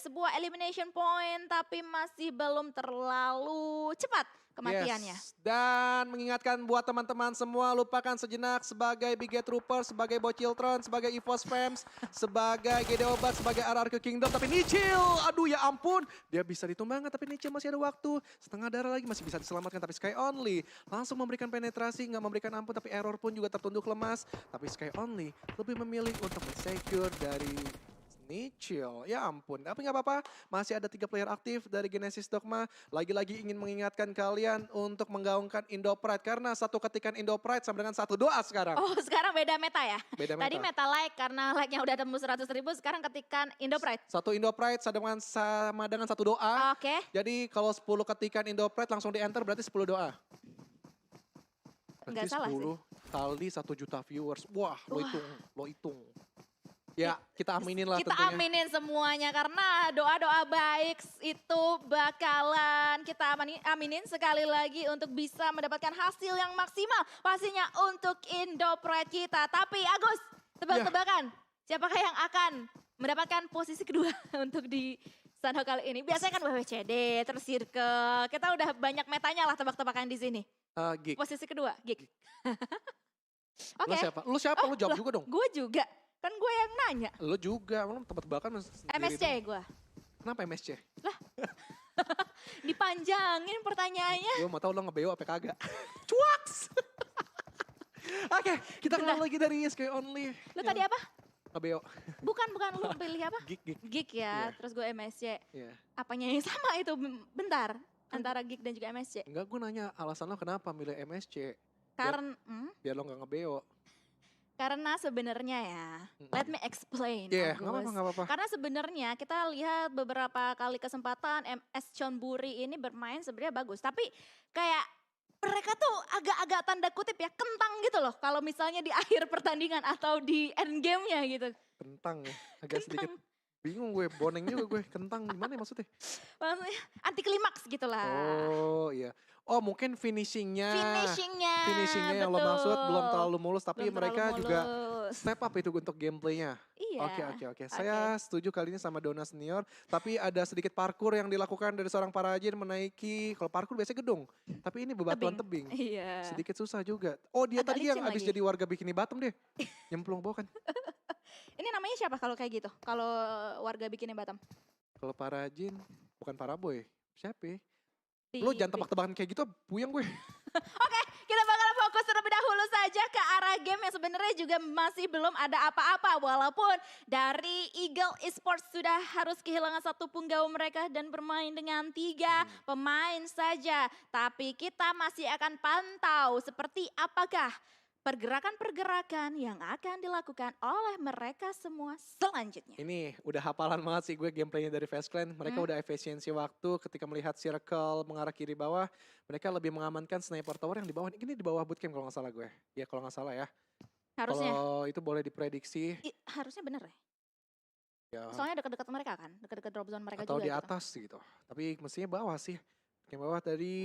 sebuah elimination point tapi masih belum terlalu cepat kematiannya. Yes. Dan mengingatkan buat teman-teman semua, lupakan sejenak sebagai Big Gate Trooper, sebagai Bociltron, sebagai EVOS Fams, sebagai GD Obat, sebagai RRQ Kingdom. Tapi Nichil, aduh ya ampun, dia bisa ditumbangkan tapi Nichil masih ada waktu. Setengah darah lagi masih bisa diselamatkan, tapi Sky Only langsung memberikan penetrasi, nggak memberikan ampun, tapi error pun juga tertunduk lemas. Tapi Sky Only lebih memilih untuk men-secure dari Nichil, ya ampun. Tapi nggak apa-apa, masih ada 3 player aktif dari Genesis Dogma. Lagi-lagi ingin mengingatkan kalian untuk menggaungkan Indo Pride. Karena satu ketikan Indo Pride sama dengan satu doa sekarang. Oh sekarang beda meta ya? Beda Tadi meta. meta like karena like-nya udah tembus 100.000, sekarang ketikan Indo Pride. Satu Indo Pride sama dengan satu doa. Oke. Jadi kalau 10 ketikan Indo Pride langsung di-enter berarti 10 doa. Nggak Berarti salah 10 kali 1 juta viewers. Wah, lo Wah. hitung, lo hitung. Ya, kita aminin lah Kita tentunya. aminin semuanya karena doa-doa baik itu bakalan kita aminin sekali lagi untuk bisa mendapatkan hasil yang maksimal. Pastinya untuk Indo Pride kita. Tapi Agus, tebak-tebakan siapakah yang akan mendapatkan posisi kedua untuk di Sanho kali ini? Biasanya kan WWCD, terus Circle. Kita udah banyak metanya lah tebak-tebakan di sini. Geek. Posisi kedua, Geek. Lu Oke. siapa? Lu siapa? Lu jawab Loh, juga dong. Gue juga. Kan gue yang nanya. Lu juga, lu tebak-tebakan sendiri MSC dong. gue. Kenapa MSC? Dipanjangin pertanyaannya. Gue mau tau lo ngebeo apa kagak. Cuaks! Oke, kita kenal lagi dari Sky Only. Lu tadi apa? Ngebeo. Bukan, lu pilih apa? Geek. Geek ya, Iya. terus gue MSC. Iya. Apanya yang sama itu? Bentar, antara Geek dan juga MSC. Enggak, gue nanya alasan lo kenapa milih MSC. Karena Biar lo gak ngebeo. karena sebenarnya ya, let me explain. Iya, Agus. gak apa-apa. Karena sebenarnya kita lihat beberapa kali kesempatan MS Chonburi ini bermain sebenarnya bagus. Tapi kayak mereka tuh agak-agak tanda kutip ya, kentang gitu loh. Kalau misalnya di akhir pertandingan atau di end game-nya gitu. Kentang ya, agak sedikit bingung gue, boneng juga gue. Kentang gimana ya maksudnya? Maksudnya anti klimaks gitu lah. Oh iya. Oh mungkin finishingnya. Finishingnya yang lo maksud belum terlalu mulus. Tapi Belum mereka terlalu juga mulus. step up itu untuk gameplaynya. Iya. Oke. Saya setuju kali ini sama Dona Senior. Tapi ada sedikit parkour yang dilakukan dari seorang Parajin menaiki. Kalau parkour biasanya gedung. Tapi ini bebatuan tebing. Iya. Sedikit susah juga. Oh dia Agak tadi yang licin habis lagi. jadi warga Bikini Bottom deh. Nyemplung bawah kan. Ini namanya siapa kalau kayak gitu? Kalau warga bikinnya Batam? Kalau Parajin bukan Paraboy. Siapa ya? Di- Lo jangan tebak-tebakan kayak gitu, puyeng gue. Oke, kita bakalan fokus terlebih dahulu saja ke arah game yang sebenarnya juga masih belum ada apa-apa. Walaupun dari Eagle Esports sudah harus kehilangan satu punggawa mereka dan bermain dengan 3 pemain saja. Tapi kita masih akan pantau seperti apakah pergerakan-pergerakan yang akan dilakukan oleh mereka semua selanjutnya. Ini udah hafalan banget sih gue gameplaynya dari Fast Clan. Mereka udah efisiensi waktu ketika melihat circle mengarah kiri bawah. Mereka lebih mengamankan sniper tower yang di bawah. Ini di bawah bootcamp kalau nggak salah gue. Ya kalau nggak salah ya. Harusnya, Kalau itu boleh diprediksi. harusnya bener ya. Ya, Soalnya dekat-dekat mereka kan, dekat-dekat drop zone mereka atau juga di gitu. atas gitu. Tapi mestinya bawah sih. Yang bawah dari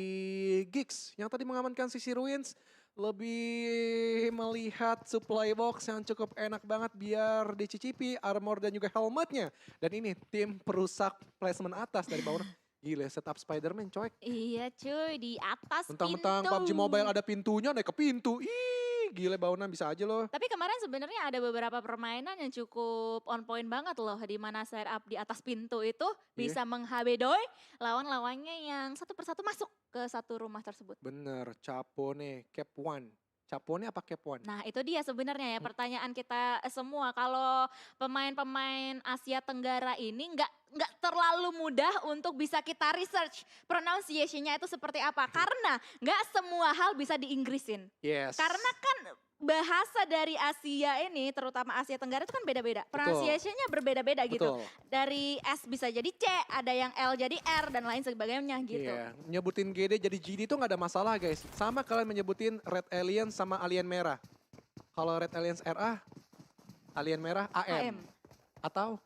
Giggs yang tadi mengamankan sisi Ruins. Lebih melihat supply box yang cukup enak banget biar dicicipi armor dan juga helmetnya. Dan ini tim perusak placement atas dari bawah. Gila setup Spider-Man coy. Iya cuy, di atas Mentang-mentang pintu. PUBG Mobile ada pintunya naik ke pintu. Ih gila Bauna bisa aja loh. Tapi kemarin sebenarnya ada beberapa permainan yang cukup on point banget loh. Di mana setup di atas pintu itu bisa menghabedoy lawan-lawannya yang satu persatu masuk ke satu rumah tersebut. Bener, Capone, Cap One. Capone apa Cap One? Nah itu dia sebenarnya ya pertanyaan kita semua. Kalau pemain-pemain Asia Tenggara ini nggak terlalu mudah untuk bisa kita research pronunciation-nya itu seperti apa. Karena nggak semua hal bisa diinggrisin. Yes. Karena kan bahasa dari Asia ini, terutama Asia Tenggara itu kan beda-beda. Pronunciation-nya berbeda-beda gitu. Betul. Dari S bisa jadi C, ada yang L jadi R dan lain sebagainya gitu. Iya, nyebutin GD jadi GD itu nggak ada masalah guys. Sama kalian menyebutin Red Alien sama Alien Merah. Kalau Red Aliens RA, Alien Merah AM. AM. Atau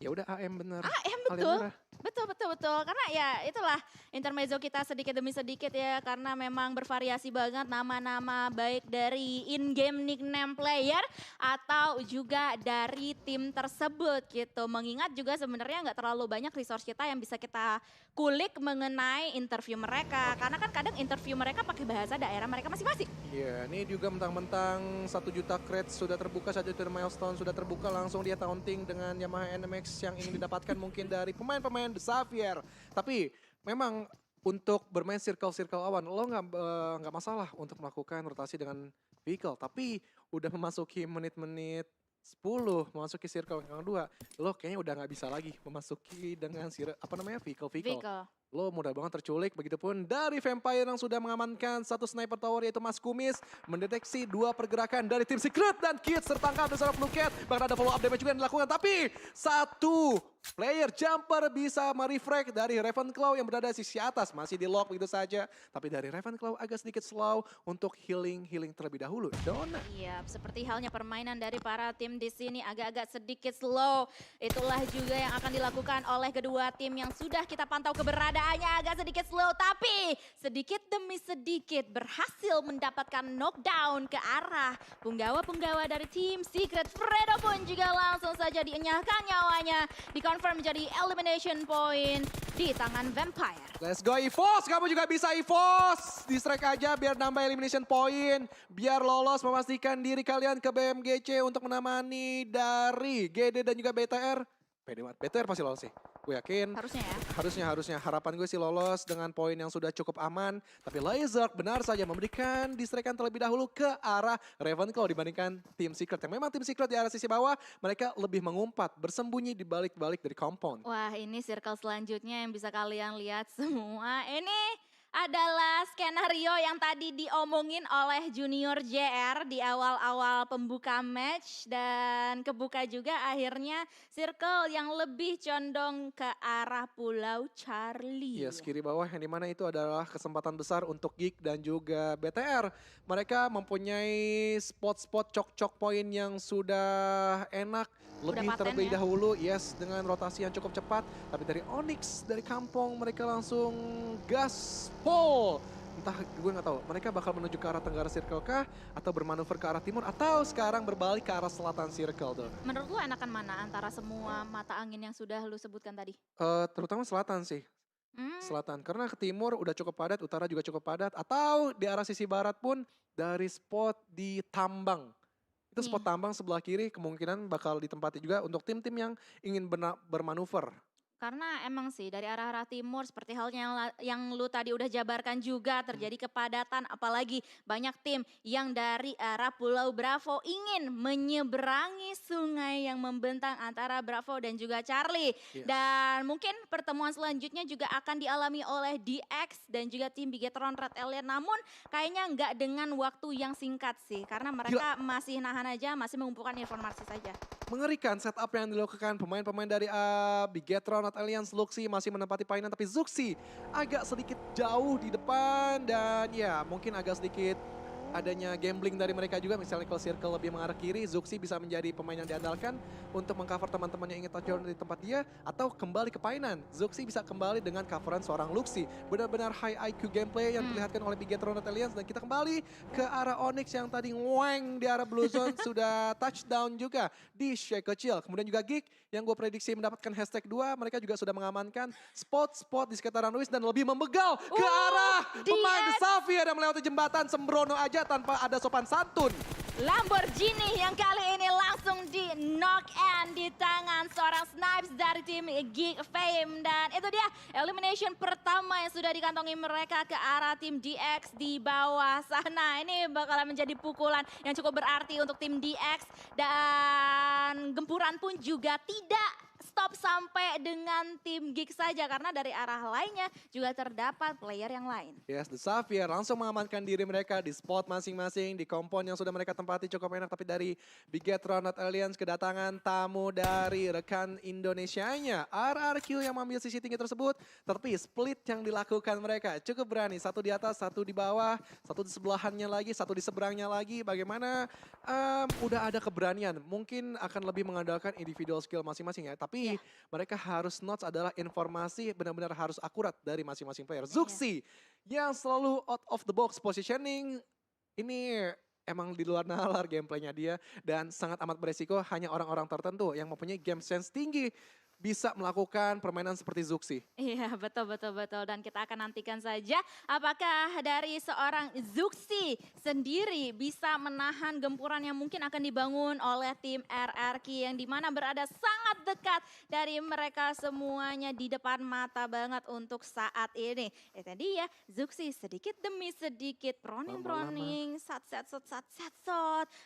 ya udah AM bener. AM Alien betul. Merah. Betul, betul, betul. Karena ya itulah intermezzo kita sedikit demi sedikit ya. Karena memang bervariasi banget nama-nama baik dari in-game nickname player atau juga dari tim tersebut gitu. Mengingat juga sebenarnya nggak terlalu banyak resource kita yang bisa kita kulik mengenai interview mereka. Karena kan kadang interview mereka pakai bahasa daerah mereka masing-masing. Iya, ini juga mentang-mentang 1 juta crates sudah terbuka, 1 juta milestone sudah terbuka, langsung dia taunting dengan Yamaha NMX yang ingin didapatkan mungkin dari pemain-pemain The Xavier. Tapi memang untuk bermain circle-circle awan, lo nggak masalah untuk melakukan rotasi dengan vehicle. Tapi udah memasuki menit-menit 10 memasuki circle yang kedua, lo kayaknya udah nggak bisa lagi memasuki dengan vehicle. Vika. Lo mudah banget terculik, begitupun dari Vampire yang sudah mengamankan satu sniper tower yaitu Mas Kumis. Mendeteksi 2 pergerakan dari tim Secret dan Kids tertangkap di seorang Blue Cat. Bahkan ada follow up damage juga yang dilakukan, tapi 1 player jumper bisa merefrag dari Ravenclaw yang berada di sisi atas. Masih di lock begitu saja, tapi dari Ravenclaw agak sedikit slow untuk healing terlebih dahulu. Dona. Iya, seperti halnya permainan dari para tim di sini agak-agak sedikit slow. Itulah juga yang akan dilakukan oleh kedua tim yang sudah kita pantau keberadaannya agak sedikit slow. Tapi sedikit demi sedikit berhasil mendapatkan knockdown ke arah punggawa-punggawa dari tim Secret. Fredo pun juga langsung saja dienyahkan nyawanya. Dikonfirm menjadi elimination point di tangan Vampire. Let's go EVOS, kamu juga bisa EVOS. Di-strike aja biar nambah elimination point. Biar lolos memastikan diri kalian ke BMGC untuk menemani dari GD dan juga BTR. Pede banget, BTR pasti lolos sih. Gue yakin. Harusnya ya. Harusnya. Harapan gue sih lolos dengan poin yang sudah cukup aman. Tapi Lazard benar saja memberikan distraikan terlebih dahulu ke arah Ravenclaw dibandingkan tim Secret. Yang memang tim Secret di arah sisi bawah, mereka lebih mengumpat, bersembunyi di balik-balik dari compound. Wah, ini circle selanjutnya yang bisa kalian lihat semua. Ini adalah skenario yang tadi diomongin oleh Junior JR di awal-awal pembuka match. Dan kebuka juga akhirnya circle yang lebih condong ke arah Pulau Charlie. Yes, kiri bawah yang dimana itu adalah kesempatan besar untuk Geek dan juga BTR. Mereka mempunyai spot-spot cok-cok poin yang sudah enak. Lebih paten terlebih ya. dahulu, yes, dengan rotasi yang cukup cepat. Tapi dari Onyx, dari Kampong, mereka langsung gaspol. Entah, gue nggak tahu. Mereka bakal menuju ke arah tenggara circle kah? Atau bermanuver ke arah timur? Atau sekarang berbalik ke arah selatan circle tuh? Menurut lu enakan mana antara semua mata angin yang sudah lu sebutkan tadi? Terutama selatan sih. Hmm, Selatan. Karena ke timur udah cukup padat, utara juga cukup padat. Atau di arah sisi barat pun dari spot di tambang. Itu spot iya. tambang sebelah kiri kemungkinan bakal ditempati juga untuk tim-tim yang ingin bermanuver. Karena emang sih dari arah-arah timur seperti halnya yang lu tadi udah jabarkan juga terjadi kepadatan, apalagi banyak tim yang dari arah Pulau Bravo ingin menyeberangi sungai yang membentang antara Bravo dan juga Charlie. Yes. Dan mungkin pertemuan selanjutnya juga akan dialami oleh DX dan juga tim Bigetron Red Alien, namun kayaknya nggak dengan waktu yang singkat sih karena mereka masih nahan aja, masih mengumpulkan informasi saja. Mengerikan setup yang dilakukan pemain-pemain dari Bigetron Alliance. Luxi masih menempati painan tapi Zuxi agak sedikit jauh di depan dan ya mungkin agak sedikit adanya gambling dari mereka juga. Misalnya kalau circle lebih mengarah kiri, Zuxi bisa menjadi pemain yang diandalkan untuk mengcover teman-teman yang ingin touchdown di tempat dia atau kembali ke painan. Zuxi bisa kembali dengan coveran seorang Luxi. Benar-benar high IQ gameplay yang diperlihatkan oleh Bigetron Alliance. Dan kita kembali ke arah Onyx yang tadi ngweng di arah Blue Zone sudah touchdown juga di Shake Kecil. Kemudian juga Geek yang gue prediksi mendapatkan hashtag 2, mereka juga sudah mengamankan spot-spot di sekitaran Luis dan lebih membegal ke arah pemain The Xavier yang melewati jembatan sembrono aja tanpa ada sopan santun. Lamborghini yang kali ini langsung di knock and di tangan seorang Snipes dari tim Geek Fame. Dan itu dia elimination pertama yang sudah dikantongi mereka ke arah tim DX di bawah sana. Ini bakalan menjadi pukulan yang cukup berarti untuk tim DX. Dan gempuran pun juga tidak stop sampai dengan tim Geek saja karena dari arah lainnya juga terdapat player yang lain. Yes, The Xavier langsung mengamankan diri mereka di spot masing-masing, di kompon yang sudah mereka tempati cukup enak. Tapi dari Bigetron Alliance kedatangan tamu dari rekan Indonesianya, RRQ yang mengambil sisi tinggi tersebut. Tapi split yang dilakukan mereka cukup berani, satu di atas, satu di bawah, satu di sebelahannya lagi, satu di seberangnya lagi. Bagaimana udah ada keberanian, mungkin akan lebih mengandalkan individual skill masing-masing ya. Tapi Tapi mereka harus notes adalah informasi benar-benar harus akurat dari masing-masing player. Zuxi yang selalu out of the box positioning ini emang di luar nalar gameplaynya dia dan sangat amat beresiko hanya orang-orang tertentu yang mempunyai game sense tinggi bisa melakukan permainan seperti Zuxi. Iya, betul, betul, betul. Dan kita akan nantikan saja apakah dari seorang Zuxi sendiri bisa menahan gempuran yang mungkin akan dibangun oleh tim RRQ yang dimana berada sangat dekat dari mereka semuanya di depan mata banget untuk saat ini. Itu dia, Zuxi sedikit demi sedikit proning-proning, sat,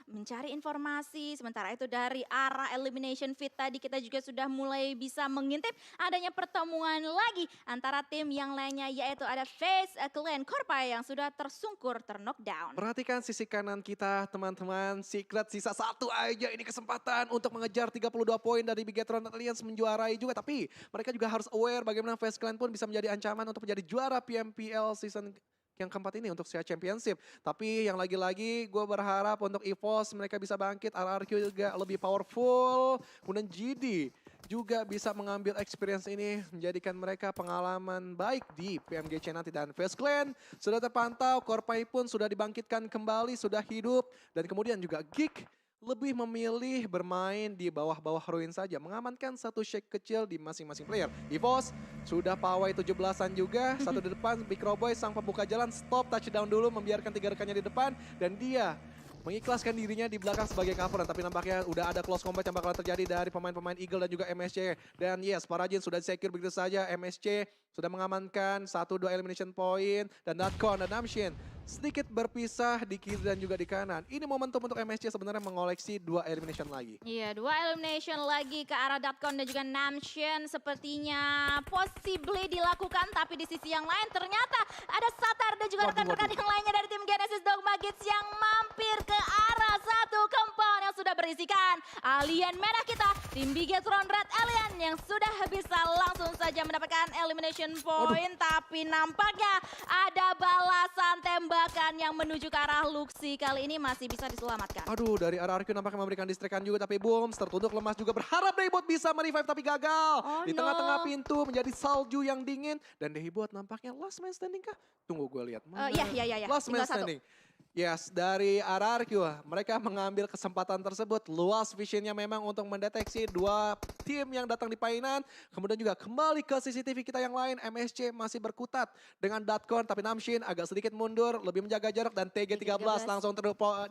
mencari informasi. Sementara itu dari arah elimination fit tadi kita juga sudah mulai bisa mengintip adanya pertemuan lagi antara tim yang lainnya yaitu ada FaZe Clan Korpai yang sudah tersungkur terknockdown. Perhatikan sisi kanan kita teman-teman, Secret sisa satu aja ini kesempatan untuk mengejar 32 poin dari Bigetron Alliance menjuarai juga. Tapi mereka juga harus aware bagaimana FaZe Clan pun bisa menjadi ancaman untuk menjadi juara PMPL season yang keempat ini untuk Sia Championship. Tapi yang lagi-lagi gue berharap untuk EVOS mereka bisa bangkit, RRQ juga lebih powerful. Kemudian GD juga bisa mengambil experience ini menjadikan mereka pengalaman baik di PMGC nanti. Dan FaZe Clan sudah terpantau, Korpai pun sudah dibangkitkan kembali, sudah hidup. Dan kemudian juga Geek lebih memilih bermain di bawah-bawah ruin saja. Mengamankan satu shake kecil di masing-masing player. EVOS sudah pawai 17-an juga. Satu di depan, Big Roboy sang pembuka jalan stop touchdown dulu membiarkan 3 rekannya di depan. Dan dia mengikhlaskan dirinya di belakang sebagai cover. Tapi nampaknya udah ada close combat yang bakalan terjadi dari pemain-pemain Eagle dan juga MSC. Dan yes, Parajin sudah secure begitu saja. MSC sudah mengamankan 1-2 elimination point. Dan Natcon dan Namshin sedikit berpisah di kiri dan juga di kanan. Ini momentum untuk MSC sebenarnya mengoleksi 2 elimination lagi. Iya, 2 elimination lagi ke arah Datcon dan juga Namshin sepertinya possibly dilakukan. Tapi di sisi yang lain ternyata ada Satar dan juga rekan-rekan yang lainnya dari tim Genesis Dogma Kids yang mampir ke arah satu compound yang sudah berisikan alien merah kita, tim Bigetron Red Alien yang sudah bisa langsung saja mendapatkan elimination point. Tapi nampaknya ada balasan tembakan yang menuju ke arah Luxi kali ini masih bisa diselamatkan. Aduh, dari RRQ nampaknya memberikan distrakan juga, tapi Booms tertunduk lemas juga berharap Daybot bisa merevive tapi gagal. Di tengah-tengah pintu menjadi salju yang dingin dan Daybot nampaknya last man standing kah? Tunggu gue lihat. Iya. Last man standing. Yes, dari RRQ mereka mengambil kesempatan tersebut. Luas visionnya memang untuk mendeteksi 2 tim yang datang di painan. Kemudian juga kembali ke CCTV kita yang lain. MSC masih berkutat dengan Datcon. Tapi Namshin agak sedikit mundur. Lebih menjaga jarak. Dan TG13 langsung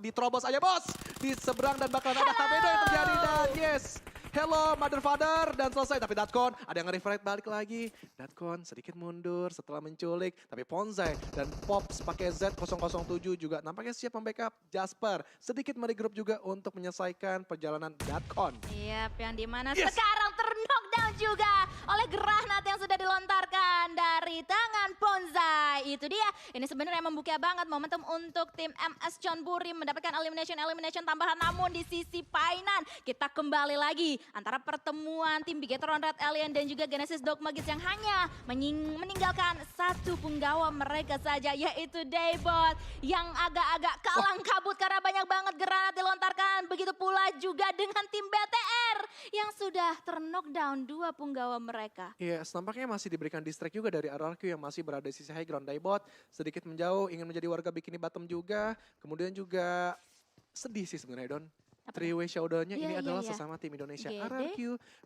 diterobos aja bos. Di seberang dan bakalan ada Kamedo yang terjadi. Dan yes, hello mother father. Dan selesai. Tapi Datcon ada yang nge-reflect balik lagi. Datcon sedikit mundur setelah menculik. Tapi Ponzai dan Pops pakai Z007 juga nampaknya siap membackup. Jasper sedikit meregroup juga untuk menyelesaikan perjalanan Datcon. Yap, yang dimana sekarang terknockdown juga oleh granat yang sudah dilontarkan dari tangan Ponzai. Itu dia, ini sebenarnya membuka banget momentum untuk tim MS Chonburi mendapatkan elimination tambahan. Namun di sisi painan kita kembali lagi antara pertemuan tim Bigetron Red Alien dan juga Genesis Dogma Kids yang hanya meninggalkan satu penggawa mereka saja yaitu Daybot yang agak-agak kalang kabut karena banyak banget granat dilontarkan. Begitu pula juga dengan tim BTR yang sudah terknockdown 2 penggawa mereka. Yes, nampaknya masih diberikan distract juga dari RRQ yang masih berada di sisi high ground. Daybot sedikit menjauh, ingin menjadi warga Bikini Bottom juga. Kemudian juga sedih sih sebenarnya Don. Three-way showdown-nya ini adalah sesama tim Indonesia. GD, RRQ,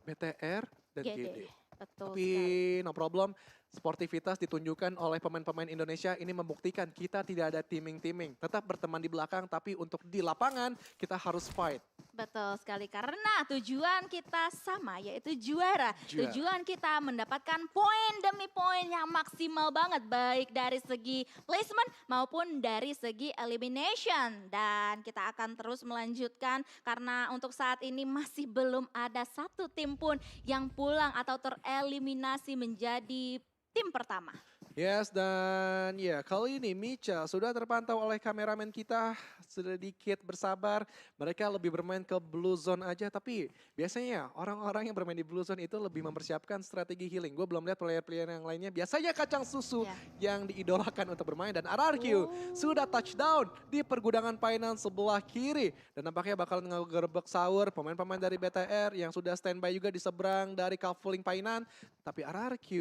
BTR, dan GD. Betul Tapi sekali. no problem, sportivitas ditunjukkan oleh pemain-pemain Indonesia ini membuktikan kita tidak ada teaming-teaming. Tetap berteman di belakang, tapi untuk di lapangan kita harus fight. Betul sekali, karena tujuan kita sama yaitu juara. Tujuan kita mendapatkan poin demi poin yang maksimal banget. Baik dari segi placement maupun dari segi elimination. Dan kita akan terus melanjutkan karena untuk saat ini masih belum ada satu tim pun yang pulang atau tereliminasi menjadi tim pertama. Yes, dan ya kali ini Micha sudah terpantau oleh kameramen kita sedikit bersabar. Mereka lebih bermain ke blue zone aja, tapi biasanya orang-orang yang bermain di blue zone itu lebih mempersiapkan strategi healing. Gue belum lihat player-player yang lainnya. Biasanya kacang susu Ya. yang diidolakan untuk bermain dan RRQ Oh. sudah touchdown di pergudangan Painan sebelah kiri. Dan nampaknya bakal ngegerebek sahur pemain-pemain dari BTR yang sudah standby juga di seberang dari Kafuling Painan. Tapi RRQ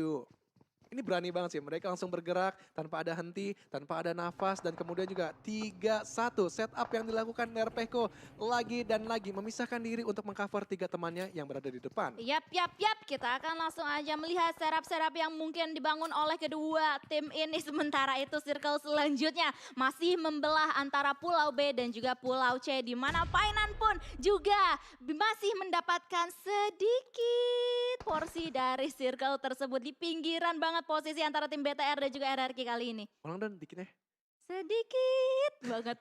ini berani banget sih, mereka langsung bergerak tanpa ada henti, tanpa ada nafas, dan kemudian juga 3-1 setup yang dilakukan Nerpeko lagi dan lagi memisahkan diri untuk mengcover 3 temannya yang berada di depan. Yap, kita akan langsung aja melihat setup-setup yang mungkin dibangun oleh kedua tim ini. Sementara itu circle selanjutnya masih membelah antara Pulau B dan juga Pulau C. Di mana Painan pun juga masih mendapatkan sedikit porsi dari circle tersebut. Di pinggiran banget posisi antara tim BTR dan juga RRQ kali ini. Ulang dan dikitnya. Sedikit banget.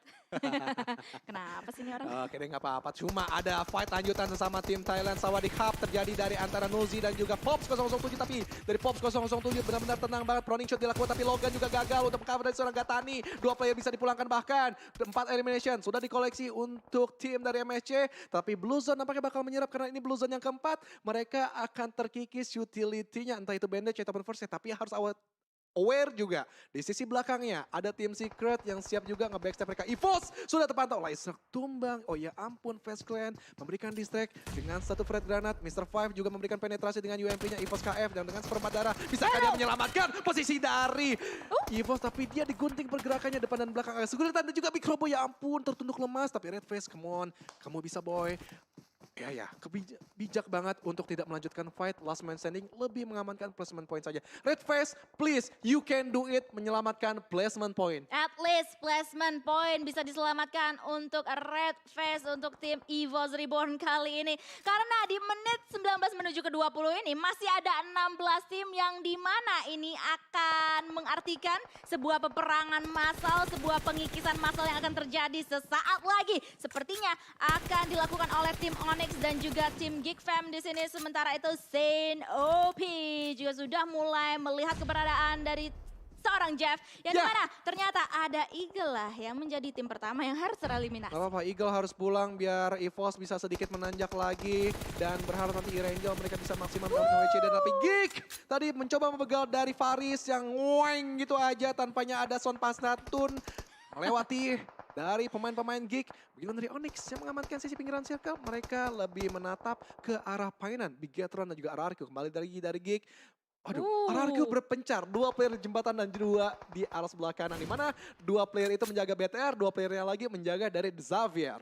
Kenapa sih ini orang? Oke deh nggak apa-apa, cuma ada fight lanjutan sesama tim Thailand Sawadee Cup terjadi dari antara Nozi dan juga Pops 007, tapi dari Pops 007 benar-benar tenang banget, proning shot dilakukan tapi Logan juga gagal untuk cover dari seorang Gatani. 2 player bisa dipulangkan, bahkan 4 elimination sudah dikoleksi untuk tim dari MSC, tapi Blue Zone nampaknya bakal menyerap karena ini Blue Zone yang keempat. Mereka akan terkikis utility-nya, entah itu bandage ataupun first aid, tapi harus aware juga. Di sisi belakangnya ada tim Secret yang siap juga nge-backstep mereka. EVOS sudah terpantau. Laisak tumbang. Oh ya ampun, Fast Clan memberikan distract dengan satu Fred Granat. Mr. Five juga memberikan penetrasi dengan UMP-nya EVOS KF. Dan dengan seperempat darah bisakah dia menyelamatkan posisi dari EVOS. Tapi dia digunting pergerakannya depan dan belakang. Agak kesulitan dan juga Big Robo ya ampun tertunduk lemas. Tapi Red Face, come on. Kamu bisa boy. Ya, bijak banget untuk tidak melanjutkan fight. Last man standing lebih mengamankan placement point saja. Red Face, please, you can do it. Menyelamatkan placement point. At least placement point bisa diselamatkan untuk Red Face untuk tim EVOS Reborn kali ini. Karena di menit 19 menuju ke 20 ini masih ada 16 tim yang dimana ini akan mengartikan sebuah peperangan massal, sebuah pengikisan massal yang akan terjadi sesaat lagi. Sepertinya akan dilakukan oleh tim Onyx dan juga tim Geek Fam di sini. Sementara itu Saint OP juga sudah mulai melihat keberadaan dari seorang Jeff yang dimana ternyata ada Eagle lah yang menjadi tim pertama yang harus tereliminasi. Gak apa-apa, Eagle harus pulang biar EVOS bisa sedikit menanjak lagi. Dan berharap nanti Irangel mereka bisa maksimal mendapatkan WC. Dan tapi Geek tadi mencoba membegal dari Faris yang ngoeng gitu aja tanpanya ada sound pass Natun. Melewati dari pemain-pemain Geek. Begitu dari Onyx yang mengamankan sisi pinggiran circle. Mereka lebih menatap ke arah Painan. Bigetron dan juga RRQ kembali dari Geek. Aduh, RRQ berpencar. 2 player di jembatan dan 2 di arah sebelah kanan. Dimana 2 player itu menjaga BTR, 2 playernya lagi menjaga dari Xavier.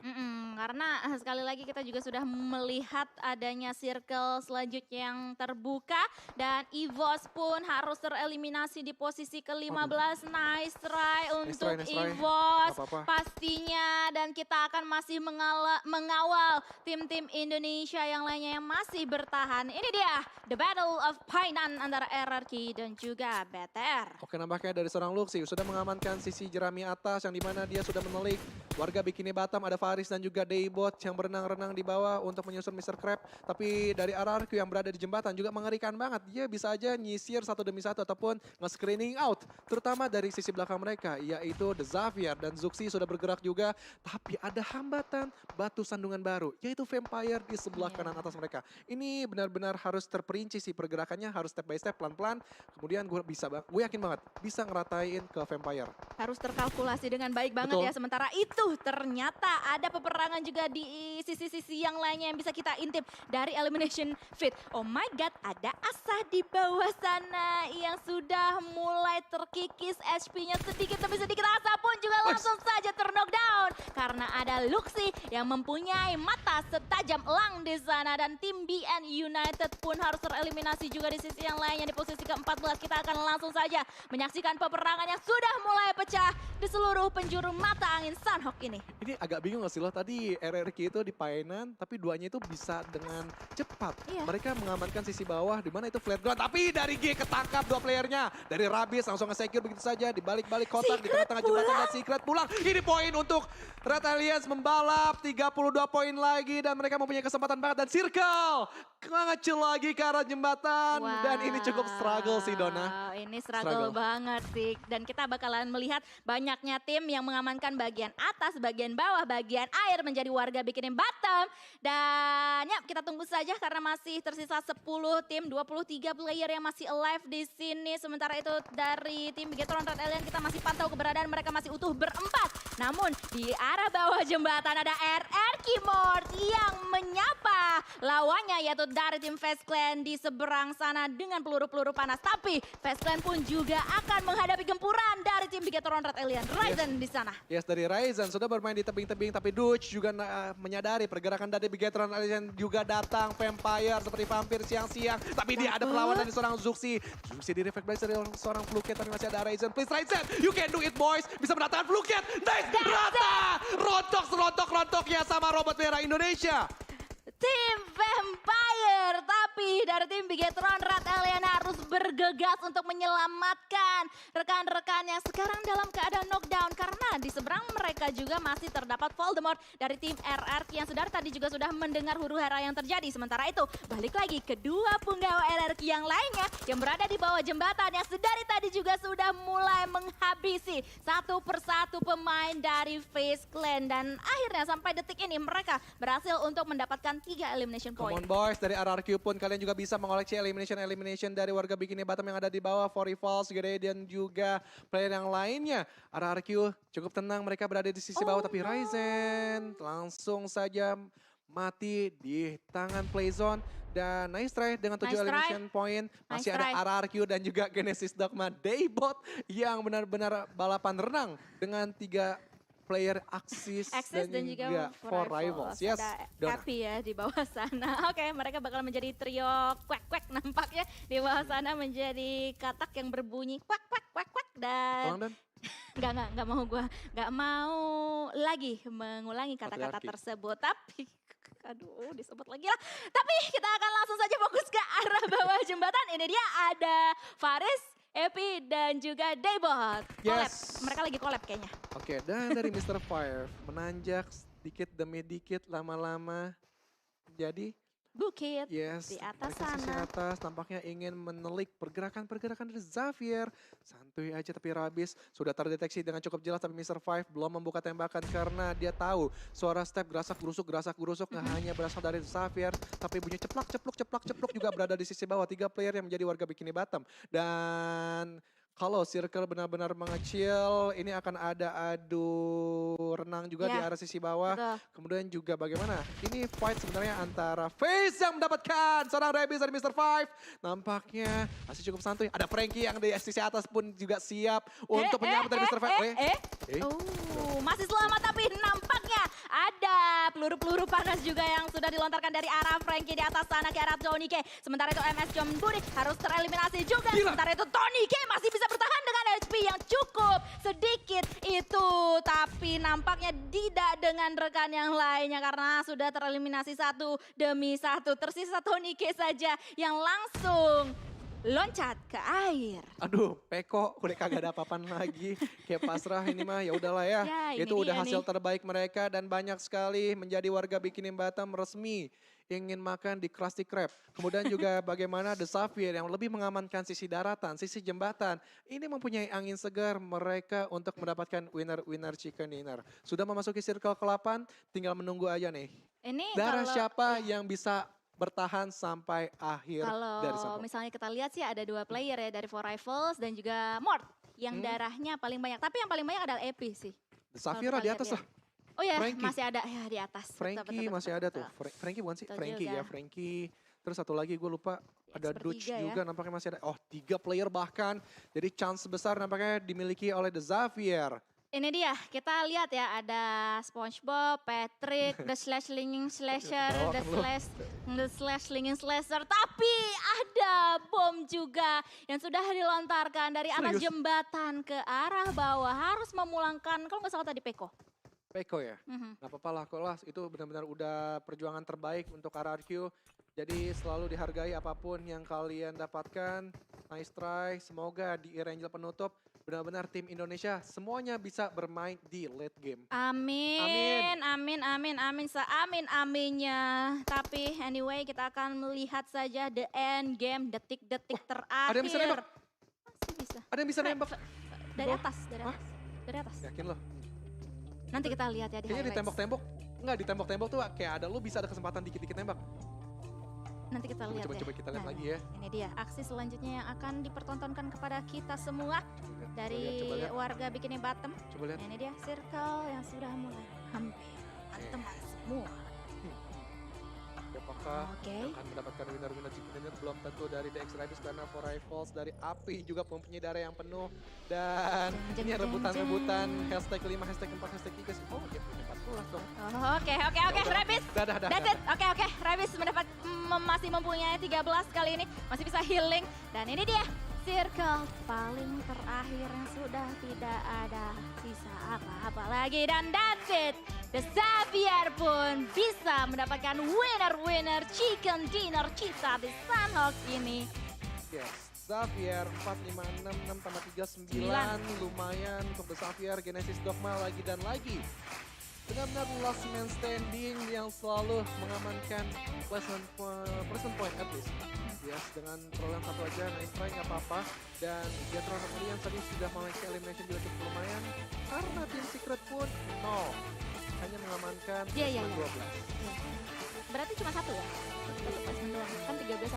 Karena sekali lagi kita juga sudah melihat adanya circle selanjutnya yang terbuka. Dan EVOS pun harus tereliminasi di posisi ke-15. Nice try untuk Nice try. EVOS. Gak apa-apa. Pastinya dan kita akan masih mengawal tim-tim Indonesia yang lainnya yang masih bertahan. Ini dia The Battle of Painan antara RRQ dan juga BTR. Oke, nampaknya dari seorang Luxi sudah mengamankan sisi jerami atas yang dimana dia sudah menelik warga Bikini Batam. Ada Faris dan juga Daybot yang berenang-renang di bawah untuk menyusun Mr. Crab. Tapi dari RRQ yang berada di jembatan juga mengerikan banget. Dia bisa aja nyisir satu demi satu ataupun nge-screening out. Terutama dari sisi belakang mereka yaitu The Xavier dan Zuxi sudah bergerak juga. Tapi ada hambatan batu sandungan baru yaitu Vampire di sebelah kanan atas mereka. Ini benar-benar harus terperinci sih pergerakannya, harus step by step pelan-pelan. Kemudian gue yakin banget bisa ngeratain ke Vampire. Harus terkalkulasi dengan baik banget Betul. ya. Sementara itu ternyata ada peperangan juga di sisi-sisi yang lainnya yang bisa kita intip dari Elimination Fit. Oh my god, ada Asa di bawah sana yang sudah mulai terkikis HP-nya sedikit demi sedikit. Asa pun juga langsung saja terknockdown karena ada Luxi yang mempunyai mata setajam elang di sana. Dan tim BN United pun harus tereliminasi juga di sisi yang lainnya. Di posisi ke-14 kita akan langsung saja menyaksikan peperangan yang sudah mulai pecah di seluruh penjuru mata angin Sunhawk ini. Ini agak bingung gak sih lo? Tadi RRQ itu di Painan, tapi duanya itu bisa dengan cepat. Iya. Mereka mengamankan sisi bawah, di mana itu satu flat ground. Tapi dari G ketangkap 2 playernya. Dari Rabis langsung nge-secure begitu saja. Di balik-balik kotak, di tengah-tengah jembatan dan Secret pulang. Ini poin untuk Red Alliance membalap. 32 poin lagi dan mereka mempunyai kesempatan banget. Dan Circle ngecil lagi ke arah jembatan. Dan ini cukup struggle sih Dona. Ini struggle banget sih. Dan kita bakalan melihat banyaknya tim yang mengamankan bagian atas, bagian bawah, bagian air menjadi warga bikinin bottom. Dan ya kita tunggu saja karena masih tersisa 10 tim, 23 player yang masih alive di sini. Sementara itu dari tim Bigetron Red Alien kita masih pantau keberadaan mereka masih utuh berempat. Namun di arah bawah jembatan ada RR Keyboard yang menyapa lawannya yaitu dari tim Face Clan di seberang sana dengan peluru-peluru panas. Tapi Face Clan pun juga akan menghadapi gempuran dari tim Bigetron Red Alien. Ryzen di sana. Yes, dari Ryzen sudah bermain di tebing-tebing tapi Dutch juga menyadari pergerakan dari Bigetron Alien juga datang Vampire seperti vampir siang-siang. Tapi dia ada perlawanan dari seorang Zuxi. Zuxi di reflect dari seorang Fluket tapi masih ada Ryzen. Please Ryzen, you can do it boys. Bisa mendatangkan Fluket. Nice, rata. Rontok-rontoknya sama robot merah Indonesia. Tim Vampire, tapi dari tim Bigetron Red Alien harus bergegas untuk menyelamatkan rekan-rekan yang sekarang dalam keadaan knockdown karena di seberang mereka juga masih terdapat Voldemort dari tim RRQ yang tadi juga sudah mendengar huru-hara yang terjadi. Sementara itu balik lagi kedua punggawa RRQ yang lainnya yang berada di bawah jembatan yang sedari tadi juga sudah mulai menghabisi satu persatu pemain dari Face Clan dan akhirnya sampai detik ini mereka berhasil untuk mendapatkan 3 elimination point. Come on boys, dari RRQ pun kalian juga bisa mengoleksi elimination dari warga Bikini Bottom yang ada di bawah. For Rivals, Gede dan juga player yang lainnya. RRQ cukup tenang, mereka berada di sisi bawah. Tapi Ryzen langsung saja mati di tangan Playzone. Dan nice try dengan 7 elimination point. Masih ada RRQ dan juga Genesis Dogma Daybot yang benar-benar balapan renang dengan 3 player Axis dan juga For Rivals. Yes, ada Happy ya di bawah sana. Oke, mereka bakal menjadi trio kwek-kwek nampaknya. Di bawah sana menjadi katak yang berbunyi kwek-kwek dan nggak mau nggak mau lagi mengulangi kata-kata tersebut. Tapi aduh disebut lagi lah. Tapi kita akan langsung saja fokus ke arah bawah jembatan. Ini dia ada Faris, Epi dan juga Daybot. Collab. Mereka lagi collab kayaknya. Oke, dan dari Mr. Fire menanjak sedikit demi dikit lama-lama jadi bukit di atas sana. Sisi atas tampaknya ingin menelik pergerakan-pergerakan dari Xavier. Santuy aja tapi Rabis sudah terdeteksi dengan cukup jelas tapi Mr. Five belum membuka tembakan karena dia tahu suara step gerasak gerusuk nggak hanya berasal dari Xavier tapi bunyi ceplok juga berada di sisi bawah. 3 player yang menjadi warga Bikini Bottom. Dan kalau circle benar-benar mengecil, ini akan ada adu renang juga di arah sisi bawah. Betul. Kemudian juga bagaimana? Ini fight sebenarnya antara Face yang mendapatkan seorang Rabis dari Mr. Five. Nampaknya masih cukup santuy. Ada Frankie yang di sisi atas pun juga siap untuk menyambut dari Mr. Five. Masih selamat tapi nampaknya ada peluru-peluru panas juga yang sudah dilontarkan dari arah Frankie di atas sana ke arah Tony K. Sementara itu MS John Budi harus tereliminasi juga. Sementara itu Tony K masih bisa bertahan dengan HP yang cukup sedikit itu. Tapi nampaknya tidak dengan rekan yang lainnya karena sudah tereliminasi satu demi satu. Tersisa Tony K saja yang langsung loncat ke air. Aduh, Peko udah kagak ada apa-apaan lagi. Kayak pasrah ini mah ya udahlah ya. Itu udah hasil terbaik mereka dan banyak sekali menjadi warga Bikini Bottom resmi ingin makan di Krusty Krab. Kemudian juga bagaimana The Xavier yang lebih mengamankan sisi daratan, sisi jembatan. Ini mempunyai angin segar mereka untuk mendapatkan winner chicken dinner. Sudah memasuki circle ke-8, tinggal menunggu aja nih. Ini darah siapa yang bisa bertahan sampai akhir dari Kalau misalnya kita lihat sih ada 2 player ya dari For Rivals dan juga Mort yang darahnya paling banyak. Tapi yang paling banyak adalah Epi sih. The Xavier di atas lah. Oh ya, masih ada ya di atas. Frankie masih ada tuh. Frankie bukan sih? Frankie ya, Frankie. Terus satu lagi gue lupa ada Dutch juga nampaknya masih ada. Oh 3 player bahkan. Jadi chance besar nampaknya dimiliki oleh The Xavier. Ini dia, kita lihat ya ada SpongeBob, Patrick, The Slash Slinging Slasher, The Slash Slinging Slasher. Tapi ada bom juga yang sudah dilontarkan dari atas jembatan ke arah bawah. Harus memulangkan, kalau nggak salah tadi Peko. Peko ya? Nggak apa-apa lah kok lah, itu benar-benar udah perjuangan terbaik untuk RRQ. Jadi selalu dihargai apapun yang kalian dapatkan. Nice try. Semoga di Erangel penutup benar-benar tim Indonesia semuanya bisa bermain di late game. Amin, amin, amin, amin, seamin aminnya. Tapi anyway kita akan melihat saja the end game, detik-detik terakhir. Ada yang bisa nembak? Masih bisa. Ada yang bisa nembak? Dari Bawah? atas, dari Hah? atas, dari atas. Yakin loh? Nanti kita lihat ya di Kayaknya di highlights. tembok-tembok. Enggak, di tembok-tembok tuh kayak ada lu bisa ada kesempatan dikit-dikit nembak. Nanti kita lihat Coba-coba ya. kita lihat Nah, lagi ya. Ini dia aksi selanjutnya yang akan dipertontonkan kepada kita semua dari Coba lihat. warga Bikini Bottom. Coba lihat. Ini dia circle yang sudah mulai hampir teman semua. Apakah Oke. akan mendapatkan winner-winner chicken dinner? Belum tentu dari DX Riders karena For Rivals dari Api juga mempunyai darah yang penuh. Dan Jeng, ini jeng, rebutan-rebutan jeng. hashtag 5, hashtag 4, hashtag 3 sih. Oh dia punya 14 dong. Oh, Oke, Rebis. Dah. That's it. Oke. Rebis masih mempunyai 13 kali ini. Masih bisa healing. Dan ini dia. Circle paling terakhir yang sudah tidak ada sisa apa-apa lagi. Dan that's it. The Xavier pun bisa mendapatkan winner chicken dinner cita di Sunhawk ini. Yes. Xavier 4566 tambah 39 lumayan untuk The Xavier. Genesis Dogma lagi dan lagi. Benar-benar last man standing yang selalu mengamankan pleasant point at least. Yes, dengan perolehan satu aja, nice try nggak apa-apa. Dan Jetron Alliance tadi sudah memiliki elimination juga cukup lumayan. Karena tim Secret pun nol. Hanya mengamankan Iya. 12. Berarti cuma satu ya? Satu placement doang. Kan 13